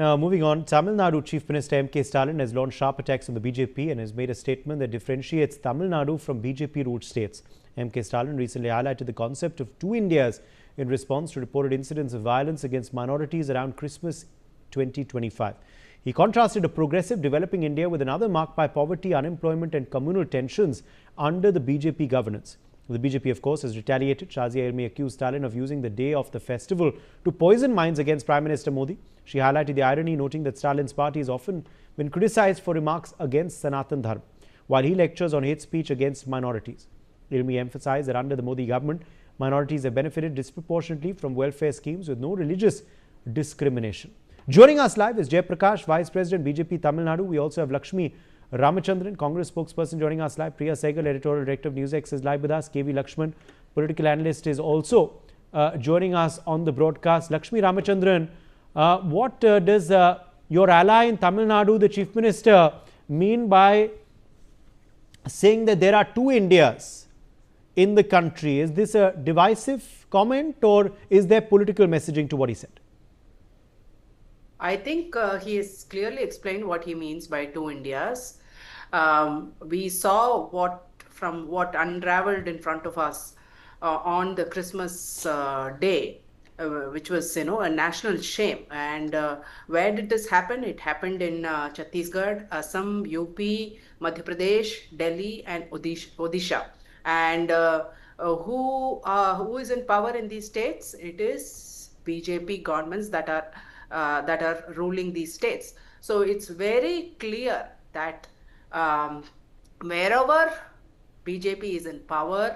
Now, moving on, Tamil Nadu Chief Minister M.K. Stalin has launched sharp attacks on the BJP and has made a statement that differentiates Tamil Nadu from BJP-ruled states. M.K. Stalin recently highlighted the concept of two Indias in response to reported incidents of violence against minorities around Christmas 2025. He contrasted a progressive developing India with another marked by poverty, unemployment and communal tensions under the BJP governance. The BJP, of course, has retaliated. Shazia Irmi accused Stalin of using the day of the festival to poison minds against Prime Minister Modi. She highlighted the irony, noting that Stalin's party has often been criticized for remarks against Sanatan Dharma, while he lectures on hate speech against minorities. Irmi emphasized that under the Modi government, minorities have benefited disproportionately from welfare schemes with no religious discrimination. Joining us live is Jayaprakash, Vice President, BJP Tamil Nadu. We also have Lakshmi Ramachandran, Congress spokesperson, joining us live. Priya Sehgal, Editorial Director of Newsx, is live with us. KV Lakshman, political analyst, is also joining us on the broadcast. Lakshmi Ramachandran, what does your ally in Tamil Nadu, the Chief Minister, mean by saying that there are two Indias in the country? Is this a divisive comment or is there political messaging to what he said? I think he has clearly explained what he means by two Indias. We saw what unraveled in front of us on the Christmas day, which was, a national shame. And where did this happen? It happened in Chhattisgarh, Assam, UP, Madhya Pradesh, Delhi, and Odisha. And who is in power in these states? It is BJP governments that are ruling these states. So it's very clear that wherever BJP is in power,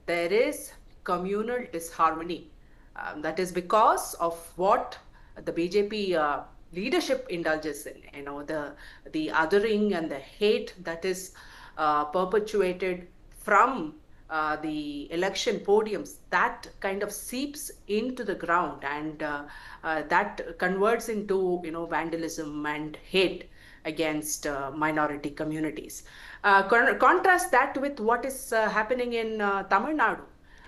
there is communal disharmony. That is because of what the BJP leadership indulges in. The othering and the hate that is perpetuated from the election podiums, that kind of seeps into the ground, and that converts into vandalism and hate against minority communities. Contrast that with what is happening in Tamil Nadu.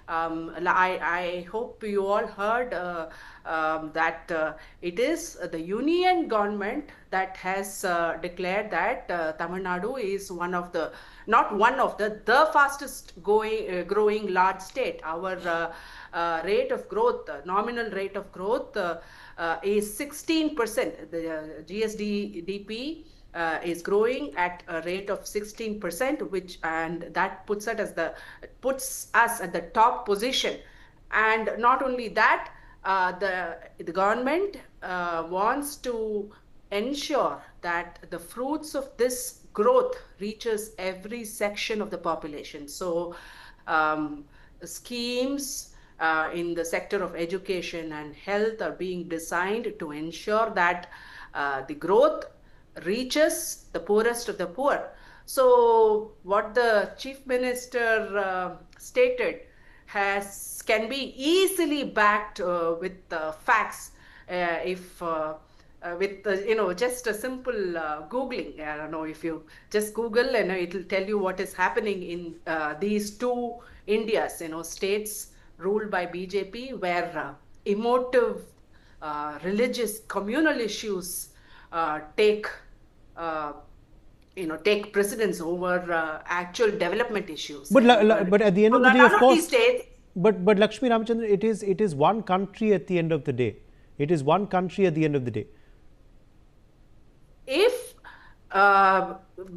I hope you all heard that it is the union government that has declared that Tamil Nadu is the fastest growing large state. Our rate of growth, nominal rate of growth is 16%. The GSDP is growing at a rate of 16%, and that puts us at the top position. And not only that, the government wants to ensure that the fruits of this growth reaches every section of the population. So schemes in the sector of education and health are being designed to ensure that the growth reaches the poorest of the poor. So what the Chief Minister stated can be easily backed with facts with just a simple Googling. I don't know, if you just Google, and it will tell you what is happening in these two Indias, states ruled by BJP, where emotive, religious, communal issues take precedence over actual development issues. But at the end of the day, of course, but Lakshmi Ramachandran, it is one country at the end of the day. It is one country at the end of the day. If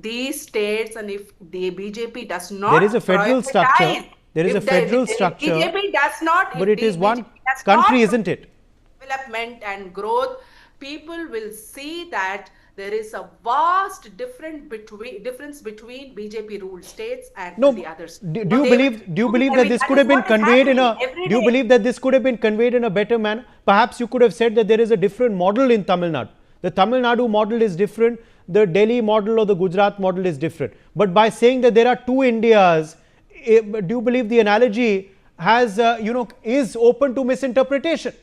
these states, and if the BJP does not, there is a federal structure. There is a federal structure. BJP does not. But it is one country, isn't it? Development and growth. People will see that there is a vast difference between BJP ruled states and the others. Do you believe that this could have been conveyed in a? Do you believe that this could have been conveyed in a better manner? Perhaps you could have said that there is a different model in Tamil Nadu. The Tamil Nadu model is different. The Delhi model or the Gujarat model is different. But by saying that there are two Indias, do you believe the analogy has is open to misinterpretation?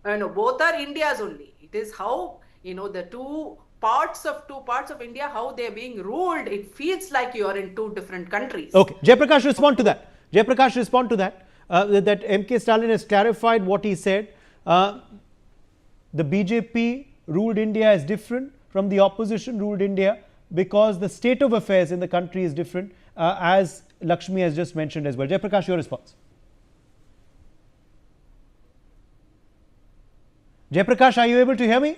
No, both are Indias only. It is how the two parts of India, how they are being ruled. It feels like you are in two different countries. Okay, Jayaprakash, respond to that. That M.K. Stalin has clarified what he said. The BJP ruled India is different from the opposition ruled India because the state of affairs in the country is different, as Lakshmi has just mentioned as well. Jayaprakash, your response. Jayaprakash, are you able to hear me?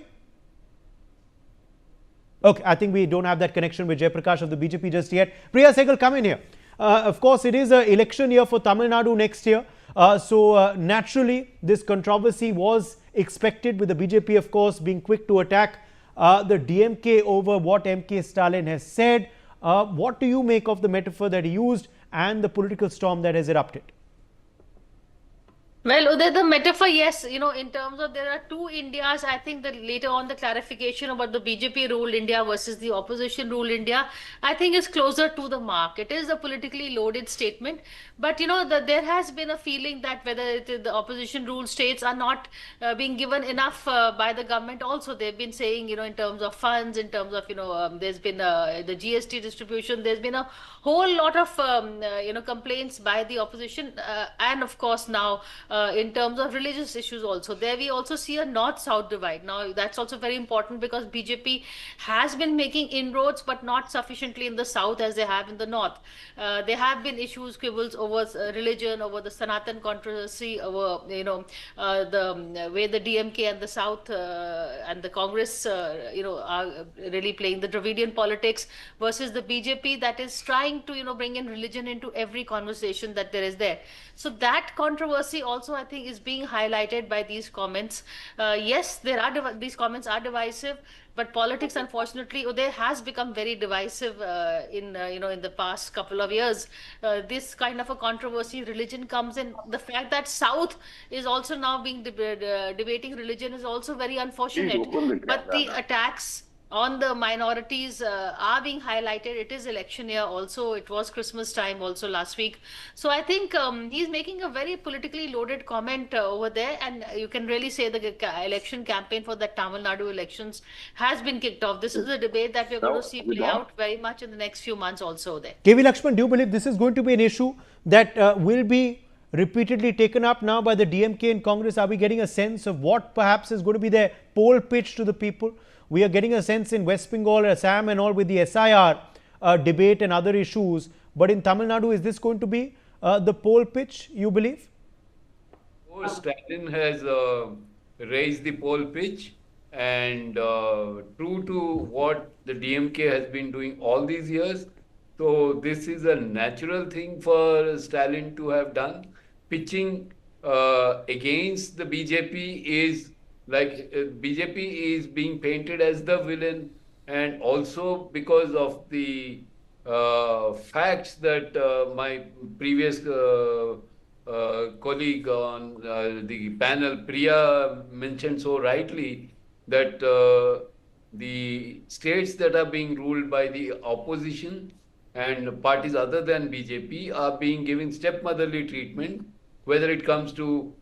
Okay, I think we don't have that connection with Jayaprakash of the BJP just yet. Priya Sehgal, come in here. Of course, it is an election year for Tamil Nadu next year. So naturally, this controversy was expected, with the BJP, of course, being quick to attack the DMK over what MK Stalin has said. What do you make of the metaphor that he used and the political storm that has erupted? Well, Uday, the metaphor, yes, in terms of there are two Indias, I think that later on the clarification about the BJP ruled India versus the opposition ruled India, I think is closer to the mark. It is a politically loaded statement, but there has been a feeling that whether it is the opposition ruled states are not being given enough by the government. Also, they've been saying, in terms of funds, in terms of, there's been the GST distribution, there's been a whole lot of, complaints by the opposition, and of course now, in terms of religious issues also. There we also see a north-south divide. Now that's also very important because BJP has been making inroads but not sufficiently in the south as they have in the north. There have been issues, quibbles over religion, over the Sanatan controversy, over the way the DMK and the south and the Congress are really playing the Dravidian politics versus the BJP that is trying to bring in religion into every conversation that there is there. So that controversy also, I think, is being highlighted by these comments. Yes, these comments are divisive, but politics, unfortunately, there has become very divisive in the past couple of years. This kind of a controversy, religion comes in. The fact that South is also now being debating religion is also very unfortunate. But the attacks on the minorities are being highlighted. It is election year also. It was Christmas time also last week. So I think he's making a very politically loaded comment over there, and you can really say the election campaign for the Tamil Nadu elections has been kicked off. This is a debate that we're going to see play out very much in the next few months also there. KV Lakshman, do you believe this is going to be an issue that will be repeatedly taken up now by the DMK and Congress? Are we getting a sense of what perhaps is going to be their poll pitch to the people? We are getting a sense in West Bengal, Assam and all with the SIR debate and other issues. But in Tamil Nadu, is this going to be the poll pitch, you believe? Stalin has raised the poll pitch, and true to what the DMK has been doing all these years. So this is a natural thing for Stalin to have done. Pitching against the BJP is like BJP is being painted as the villain, and also because of the facts that my previous colleague on the panel, Priya, mentioned so rightly, that the states that are being ruled by the opposition and parties other than BJP are being given stepmotherly treatment, whether it comes to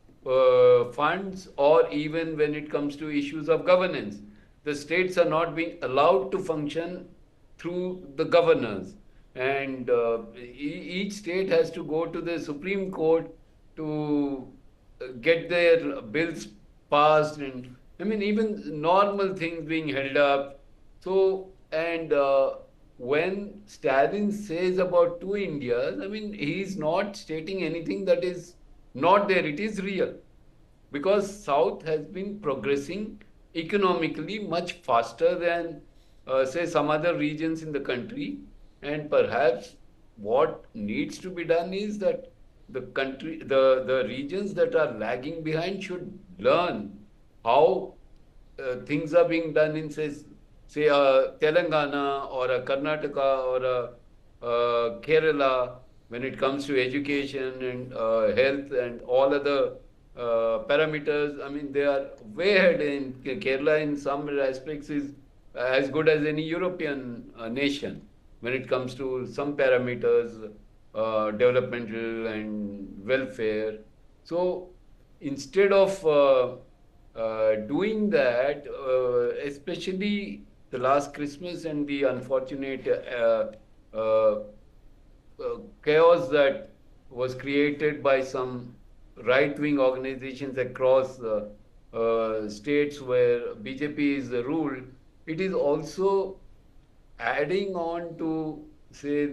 funds or even when it comes to issues of governance. The states are not being allowed to function through the governors, and each state has to go to the Supreme Court to get their bills passed, and I mean even normal things being held up. So, and when Stalin says about two Indias, I mean he's not stating anything that is not there. It is real, because South has been progressing economically much faster than say some other regions in the country, and perhaps what needs to be done is that the regions that are lagging behind should learn how things are being done in say Telangana or a Karnataka or a Kerala, when it comes to education and health and all other parameters. I mean, they are way ahead. In Kerala in some aspects is as good as any European nation when it comes to some parameters, developmental and welfare. So instead of doing that, especially the last Christmas and the unfortunate chaos that was created by some right-wing organizations across states where BJP is ruled, it is also adding on to say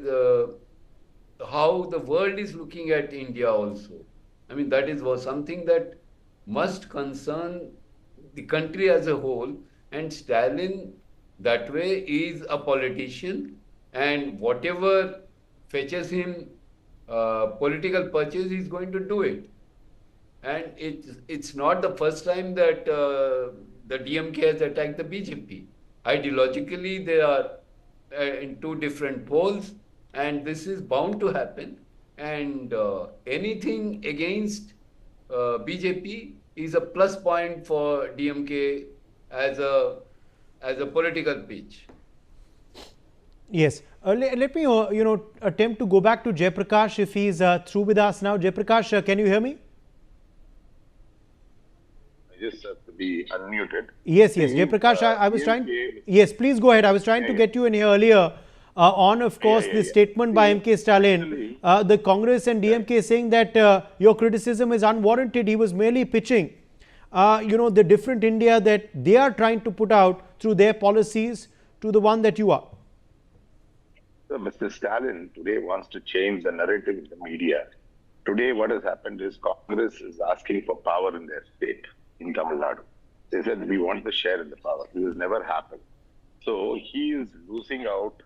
how the world is looking at India also. I mean, that is something that must concern the country as a whole. And Stalin, that way, is a politician, and whatever fetches him political purchase, he's going to do it. And it's not the first time that the DMK has attacked the BJP. Ideologically, they are in two different poles, and this is bound to happen. And anything against BJP is a plus point for DMK as a political pitch. Yes. Let me, attempt to go back to Jayaprakash if he's through with us now. Jayaprakash, can you hear me? Just have to be unmuted. Yes. Jayaprakash, I was trying. Yes, please go ahead. I was trying to get you in here earlier on, of course, the statement by MK Stalin. The Congress and DMK saying that your criticism is unwarranted. He was merely pitching, the different India that they are trying to put out through their policies to the one that you are. So Mr. Stalin today wants to change the narrative in the media. Today, what has happened is Congress is asking for power in their state, in Tamil Nadu. They said, we want the share in the power. This has never happened. So he is losing out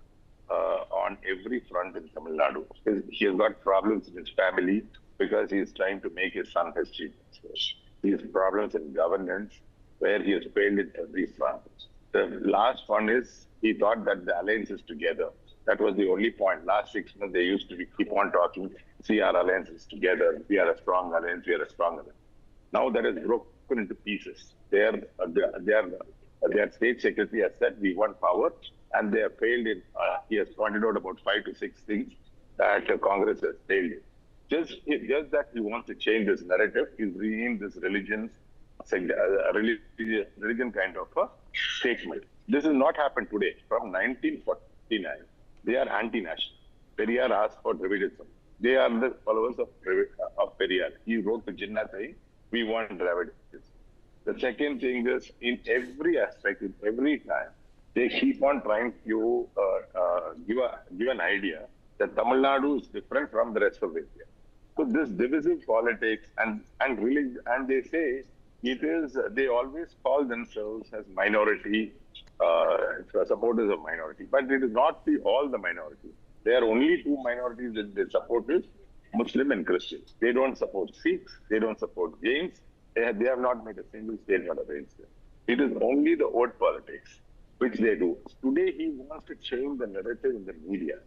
on every front in Tamil Nadu. He has got problems in his family because he is trying to make his son his chief minister. He has problems in governance where he has failed in every front. The last one is he thought that the alliance is together. That was the only point. Last 6 months, they used to keep on talking, see our alliance is together, we are a strong alliance, we are a strong alliance. Now that is broken into pieces. Their state secretary has said we want power, and they have failed in. He has pointed out about 5 to 6 things that Congress has failed in. Just that he wants to change this narrative. He's bringing this religion kind of a statement. This has not happened today. From 1949, they are anti-national. Periyar asked for Dravidism. They are the followers of Periyar. He wrote to Jinnah saying, we want Dravidism. The second thing is, in every aspect, in every time, they keep on trying to give an idea that Tamil Nadu is different from the rest of India. So this divisive politics and religion, and they say it is, they always call themselves as minority, supporters of minority, but it is not all the minority. There are only two minorities that they support is Muslim and Christian. They don't support Sikhs, they don't support Jains, they have not made a single statement against them. It is only the vote politics which they do. Today he wants to change the narrative in the media.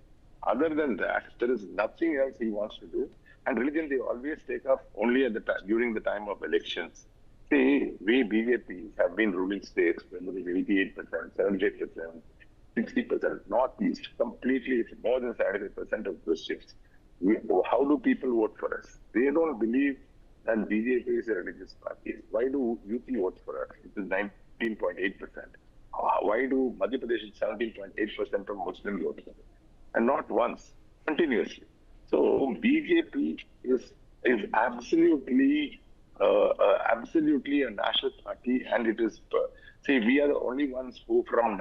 Other than that, there is nothing else he wants to do. And religion they always take up only at the time, during the time of elections. See, we BJP have been ruling states, whether it's 88%, 78%, 60%, Northeast, completely, it's more than 75% of Christians. How do people vote for us? They don't believe that BJP is a religious party. Why do UP vote for us? It is 19.8%. Why do Madhya Pradesh is 17.8% of Muslim vote for us? And not once, continuously. So BJP is absolutely a national party, and it is. See, we are the only ones who, from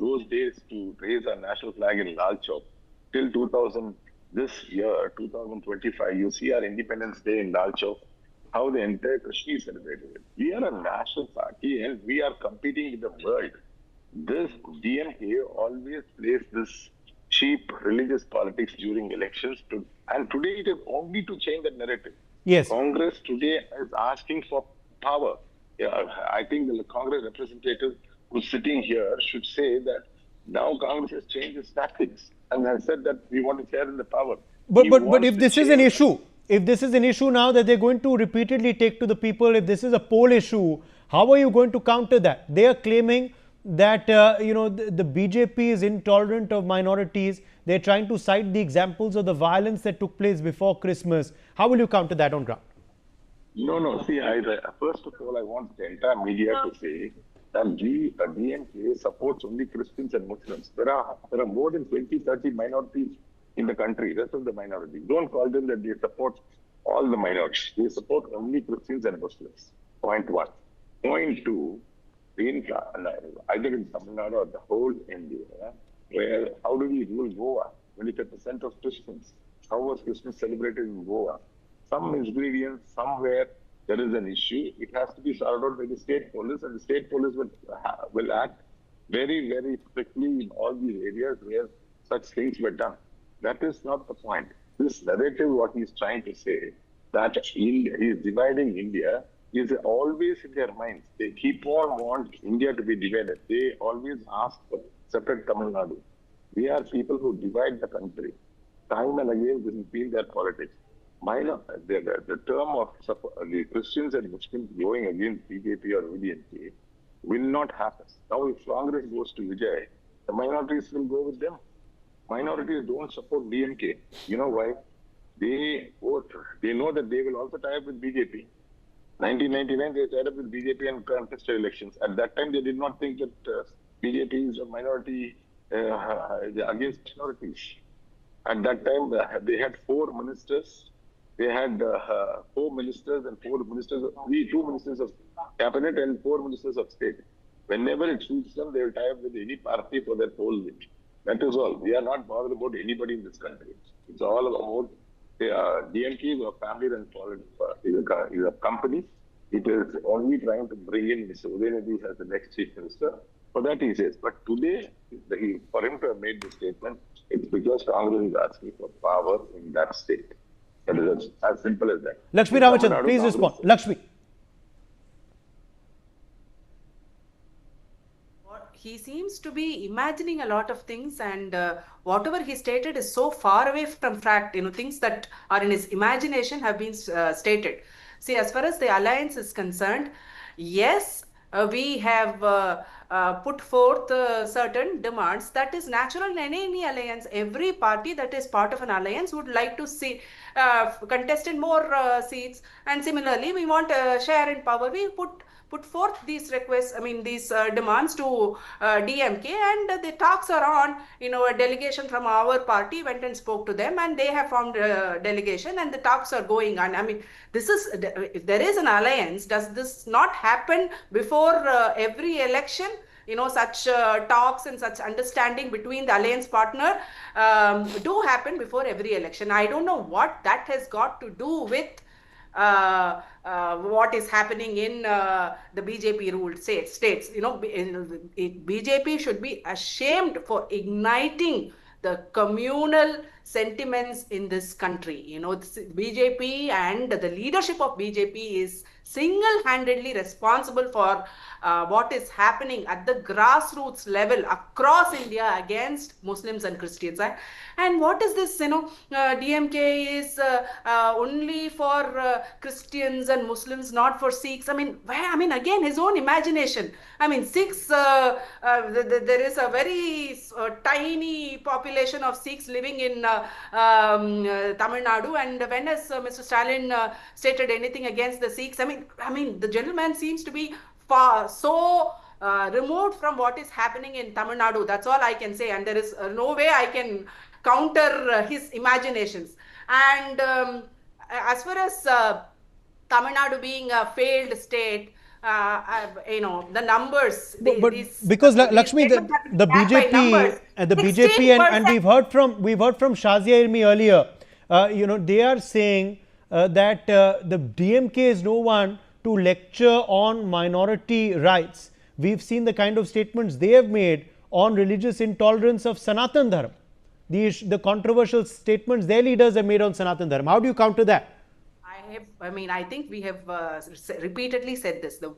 those days to raise our national flag in Lal Chowk till 2000. This year, 2025, you see our Independence Day in Lal Chowk, how the entire Kashmir celebrated it. We are a national party, and we are competing with the world. This DMK always plays this cheap religious politics during elections, and today it is only to change the narrative. Yes. Congress today is asking for power. I think the Congress representative who's sitting here should say that now Congress has changed its tactics and has said that we want to share in the power. But if this is an issue, if this is an issue now that they're going to repeatedly take to the people, if this is a poll issue, how are you going to counter that? They are claiming that the BJP is intolerant of minorities. They're trying to cite the examples of the violence that took place before Christmas. How will you counter that on ground? No. See, first of all, I want the entire media to say that DMK supports only Christians and Muslims. There are more than 20, 30 minorities in the country, rest of the minorities. Don't call them that they support all the minorities. They support only Christians and Muslims. Point one. Point two, either in Tamil Nadu or the whole India, where how do we rule Goa? 25% of Christians. How was Christmas celebrated in Goa? Some ingredients, somewhere there is an issue. It has to be sorted out by the state police, and the state police will act very, very strictly in all these areas where such things were done. That is not the point. This narrative, what he is trying to say, that he is dividing India, is always in their minds. They keep on want India to be divided. They always ask for separate Tamil Nadu. We are people who divide the country. Time and again, this has been their politics. The term of the Christians and Muslims going against BJP or VDNP will not happen. Now, if Congress goes to Vijay, the minorities will go with them. Minorities don't support DMK. You know why? They vote. They know that they will also tie up with BJP. 1999, they tied up with BJP and contested elections. At that time, they did not think that BJP is a minority against minorities. At that time, they had 4 ministers. They had 4 ministers and 2 ministers of cabinet and 4 ministers of state. Whenever it suits them, they will tie up with any party for their polling. That is all. We are not bothered about anybody in this country. It's all about DMK is a family-run is a company. It is only trying to bring in Mr. Udayanidhi as the next chief minister. For that he says. But today, for him to have made this statement, it's because Congress is asking for power in that state. That is as simple as that. Lakshmi Ramachandran, please respond. Lakshmi. He seems to be imagining a lot of things, and whatever he stated is so far away from fact. Things that are in his imagination have been stated. See, as far as the alliance is concerned, yes, we have put forth certain demands. That is natural in any alliance. Every party that is part of an alliance would like to see contest in more seats, and similarly, we want a share in power. We put forth these requests, these demands to DMK, and the talks are on. A delegation from our party went and spoke to them, and they have formed a delegation, and the talks are going on. If there is an alliance, does this not happen before every election? Such talks and such understanding between the alliance partner do happen before every election. I don't know what that has got to do with what is happening in the BJP ruled states. BJP should be ashamed for igniting the communal sentiments in this country. BJP and the leadership of BJP is single-handedly responsible for what is happening at the grassroots level across India against Muslims and Christians. And what is this? DMK is only for Christians and Muslims, not for Sikhs. Again, his own imagination. Sikhs, there is a very tiny population of Sikhs living in Tamil Nadu, and when has Mr. Stalin stated anything against the Sikhs? The gentleman seems to be so removed from what is happening in Tamil Nadu. That's all I can say, and there is no way I can counter his imaginations. And as far as Tamil Nadu being a failed state, the numbers. Because Lakshmi, the BJP and we've heard from Shazia Ilmi earlier. They are saying that the DMK is no one to lecture on minority rights. We've seen the kind of statements they have made on religious intolerance of Sanatan Dharma. The controversial statements their leaders have made on Sanatan Dharma. How do you counter that? I think we have repeatedly said this. The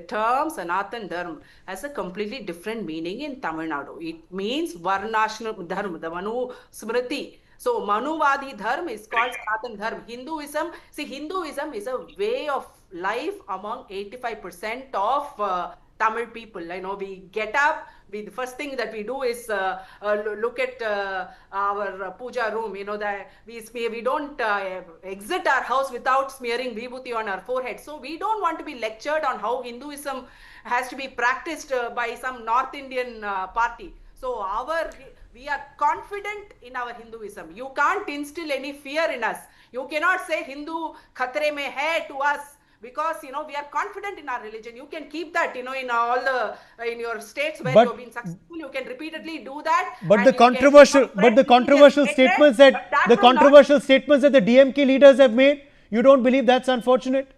term Sanatan Dharma has a completely different meaning in Tamil Nadu. It means Varnashram Dharma, the Manu Smriti. So Manuvadi Dharma is called Sanatan Dharma. Hinduism is a way of life among 85% of Tamil people. We get up, the first thing that we do is look at our puja room. That we don't exit our house without smearing vibhuti on our forehead. So we don't want to be lectured on how Hinduism has to be practiced by some North Indian party. So we are confident in our Hinduism. You can't instill any fear in us. You cannot say Hindu khatre mein hai to us, because we are confident in our religion. You can keep that in all the in your states where you have been successful. You can repeatedly do that. But the controversial statements that the DMK leaders have made, you don't believe that's unfortunate?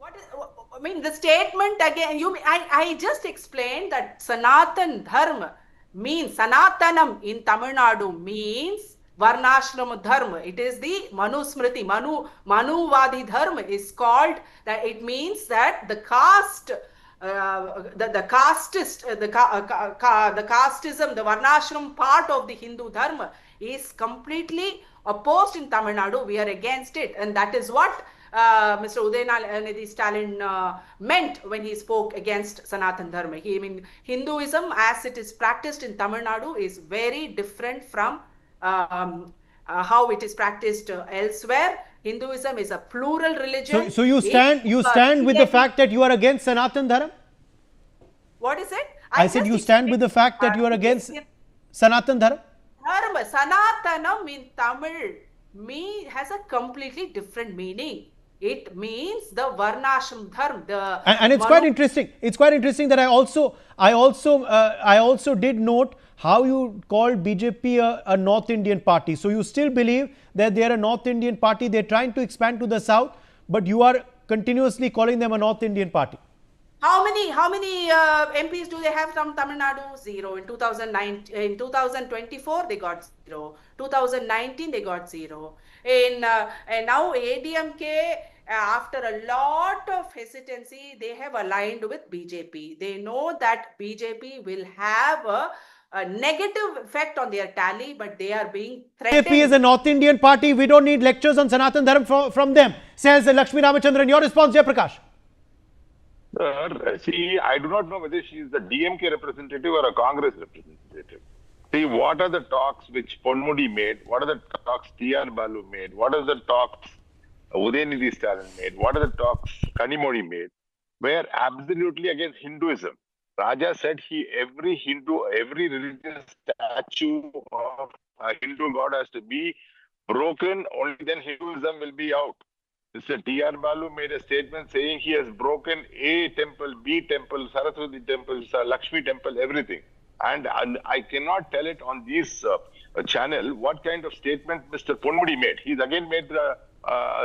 I mean, the statement again, I just explained that Sanatan Dharma means, Sanatanam in Tamil Nadu means Varnashram Dharma. It is the Manusmriti, Manuvadi Dharma is called, that it means that the caste, the casteism, the Varnashram part of the Hindu Dharma is completely opposed in Tamil Nadu. We are against it, and that is what Mr. Udayanidhi Stalin meant when he spoke against Sanatan Dharma. I mean, Hinduism as it is practiced in Tamil Nadu is very different from how it is practiced elsewhere. Hinduism is a plural religion. So you stand with the fact that you are against Sanatan Dharma? What is it? I said you stand with the fact that you are against Sanatan Dharma? Sanatanam in Tamil has a completely different meaning. It means the Varnashram Dharma. And it's quite interesting. It's quite interesting that I also did note how you called BJP a North Indian party. So you still believe that they are a North Indian party. They're trying to expand to the south, but you are continuously calling them a North Indian party. How many MPs do they have from Tamil Nadu? 0. In 2024 they got 0. 2019 they got 0. And now ADMK, after a lot of hesitancy, they have aligned with BJP. They know that BJP will have a negative effect on their tally, but they are being threatened. BJP is a North Indian party. We don't need lectures on Sanatan Dharma from them, says Lakshmi Ramachandran. Your response, Jayaprakash? See, I do not know whether she is the DMK representative or a Congress representative. See, what are the talks which Ponmudi made? What are the talks T.R. Balu made? What are the talks Udayanidhi Stalin made? What are the talks Kanimozhi made? Were absolutely against Hinduism. Raja said every religious statue of a Hindu god has to be broken, only then Hinduism will be out. Mr. T.R. Balu made a statement saying he has broken A temple, B temple, Saraswati temple, Lakshmi temple, everything. And I cannot tell it on this channel what kind of statement Mr. Ponmudi made. He's again made the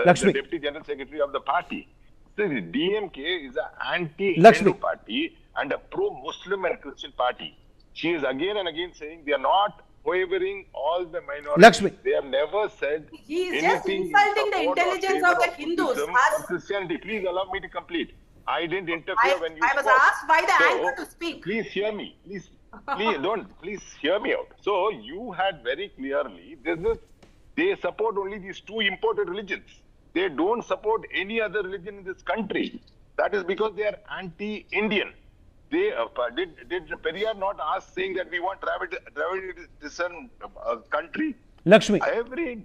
Deputy General Secretary of the party. So the DMK is an anti-Hindu party and a pro-Muslim and Christian party. She is again and again saying they are not favoring all the minorities. Lakshmi. They have never said he is just insulting the intelligence of the Hindus. Christianity. Please allow me to complete. I didn't interfere when you spoke. I was asked by the anchor to speak. Please hear me. Please hear me out. So you had very clearly, they support only these two imported religions. They don't support any other religion in this country. That is because they are anti-Indian. They did Periyar not ask saying that we want Dravidian country? Lakshmi. Every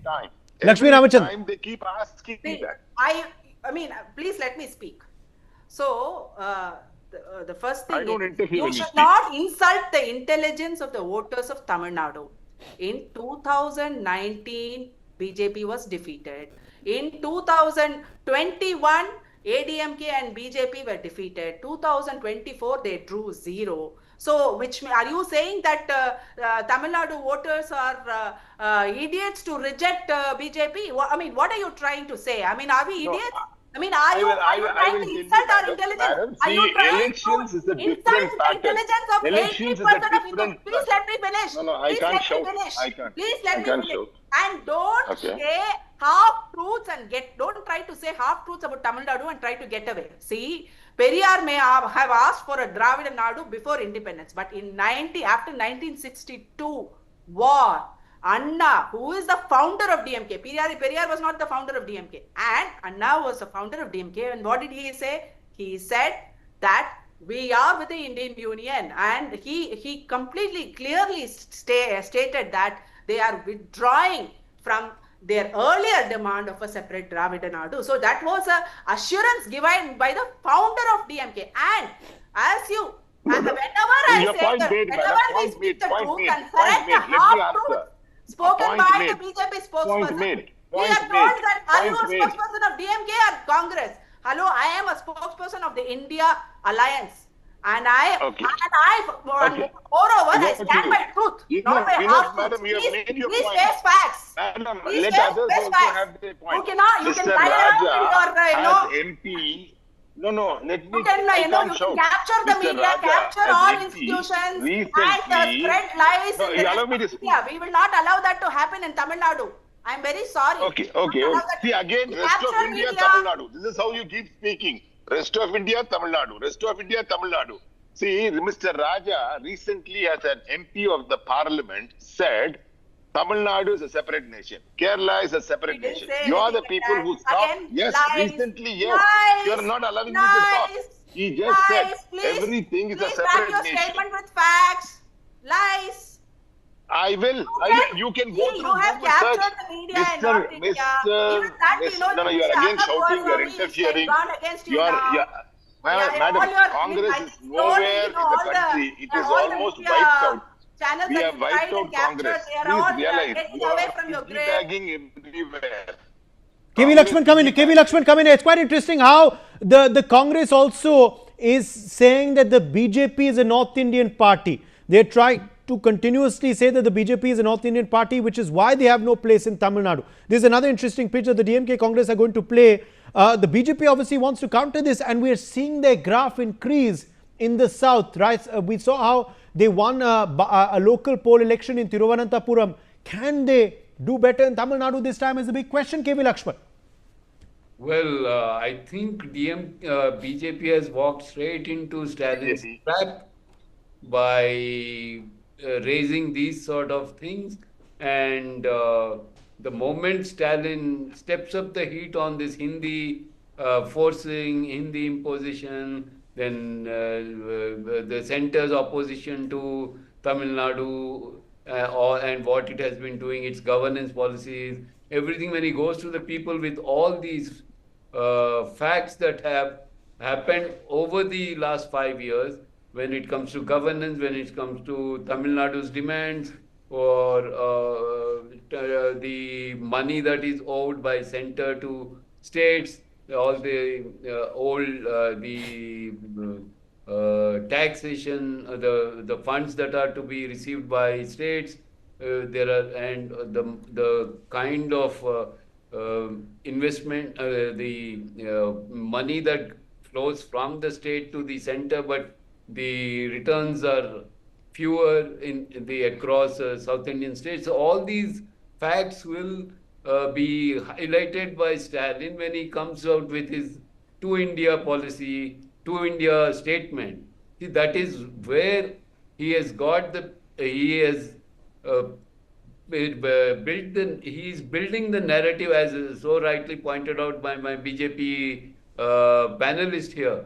time. Lakshmi Ramachandran. They keep asking me that. I mean, please let me speak. So, the first thing is, you should not insult the intelligence of the voters of Tamil Nadu. In 2019, BJP was defeated. In 2021, ADMK and BJP were defeated. 2024, they drew 0. So, are you saying that Tamil Nadu voters are idiots to reject BJP? I mean, what are you trying to say? I mean, are we idiots? I mean, are you trying to insult our intelligence? Are you trying to insult the intelligence of 80% of Hindus? Please let me finish. No, I can't shout. Please let me finish. And don't say half-truths and don't try to say half-truths about Tamil Nadu and try to get away. See, Periyar may have asked for a Dravida Nadu before independence, but after 1962 war, Anna, who is the founder of DMK, Periyar was not the founder of DMK, and Anna was the founder of DMK. And what did he say? He said that we are with the Indian Union, and he completely clearly stated that they are withdrawing from their earlier demand of a separate Dravida Nadu. So that was a assurance given by the founder of DMK. And as you And whenever I Your say point that, made, madam. whenever we Point speak made. the Point truth made. and Point correct the made. Let me half-truth answer. spoken Point by made. the BJP Point spokesperson, made. we Point are made. told that, are you Point a made. spokesperson of DMK or Congress? Hello, I am a spokesperson of the India Alliance. And Okay. Okay. moreover, I I got stand you. by truth, not by Enough, half-truths. madam. You have made your Please point. face facts. Madam, Please let face others also facts. have their point. You cannot, you can Mr. lie around in Raja your, as MP. No, let me. you can, I you know, can't you can shout. capture the Mr. media, Raja capture as all MP institutions, and recently. spread lies No, in the you rest allow me of to speak. India. We will not allow that to happen in Tamil Nadu. I'm very sorry. Okay. We will not allow that. See again, We rest of capture India, media. Tamil Nadu. This is how you keep speaking. Rest of India, Tamil Nadu. Rest of India, Tamil Nadu. See, Mr. Raja recently, as an MP of the Parliament, said Tamil Nadu is a separate nation. Kerala is a separate We didn't nation. say You are anything the like people that. who stopped. Again, Yes, lies, recently, yes. You are lies, not allowing me to talk. lies, He just said lies. Please, everything is a please back separate your nation. statement with facts. Lies. I will. You can go through You have Google search. captured the media in North India. Even that, No, you are again shouting. You are interfering. gone against you You are, now. madam, Congress is nowhere in the country. It is almost wiped out. Channels We that have you wiped tried and out captured, Congress. they are Please all realize getting you away are from your grave. piggybagging everywhere. KV Lakshman, come in. KV Lakshman, come in. It's quite interesting how the Congress also is saying that the BJP is a North Indian party. They try to continuously say that the BJP is a North Indian party, which is why they have no place in Tamil Nadu. This is another interesting pitch that the DMK Congress are going to play. The BJP obviously wants to counter this, and we are seeing their graph increase in the south, right? We saw how they won a local poll election in Thiruvananthapuram. Can they do better in Tamil Nadu this time is the big question, KV Lakshman. Well, I think BJP has walked straight into Stalin's trap by raising these sort of things. And the moment Stalin steps up the heat on this Hindi, forcing Hindi imposition, then the center's opposition to Tamil Nadu, and what it has been doing, its governance policies, everything, when he goes to the people with all these facts that have happened over the last 5 years, when it comes to governance, when it comes to Tamil Nadu's demands, or the money that is owed by center to states, all the taxation, the funds that are to be received by states, and the kind of investment, the money that flows from the state to the center, but the returns are fewer in the across South Indian states. So all these facts will be highlighted by Stalin when he comes out with his two India policy, two India statement. See, that is where he has got he has he is building the narrative, as so rightly pointed out by my BJP panelist here.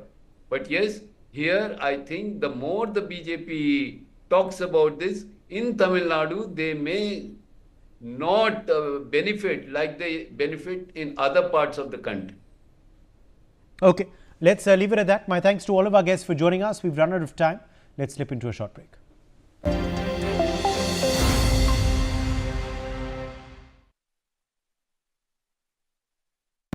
But yes, here I think the more the BJP talks about this in Tamil Nadu, they may not benefit like they benefit in other parts of the country. Okay, let's leave it at that. My thanks to all of our guests for joining us. We've run out of time. Let's slip into a short break.